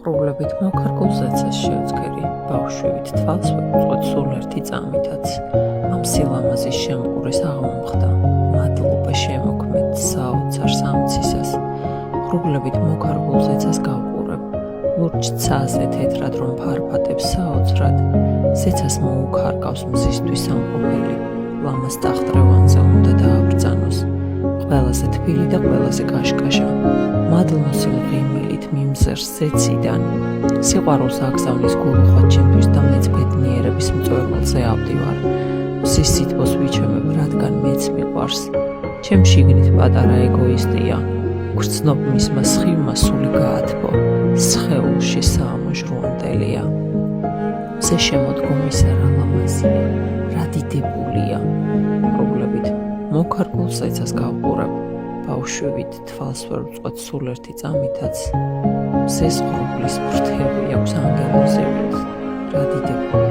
ღრუბლებით მოკარგულ ზეცას შეუძგერი, ბავშვივით თვალს ვეუწყოთ სულ ერთი წამითაც. ამ სილამაზის შემყურის აღმოხდა, მადლობა შემოქმედ საოცარ სამცისას. ღრუბლებით მოკარგულ ზეცას გავყურებ, ლურჯ ცაზე თეთრად რომ ფარფატებს საოცრად, ზეცას მოუქარგავს მზისთვის სამყოფელი, ლამას ტახტრევანზე უნდა დააბრძანოს. ყველაზე თბილი და ყველაზე კაშკაშა, მადლმოსილ ღიმილით მიმზერს ზეციდან, სიყვარულს აგზავნის გულუხად ჩემთვის და მეც ბედნიერების მწვერვალზე ავდივარ. მზის სითბოს ვიჩემებ, რადგან მეც მიყვარს, ჩემ შიგნით პატარა ეგოისტია, გრძნობ მისმა სხივმა სული გაათბო, სხეულში საამოჟრუონდელია. მზე შემოდგომისა რა ლამაზია, რა დიდებულია. ღრუბლებით მოკარგულ ზეცას გავყურებ, ბავშვივით თვალს ვერ ვწყვეტ სულ ერთი წამითაც. მზეს ღრუბლის ფრთები აქვს ანგელოზებით, რა დიდებულია.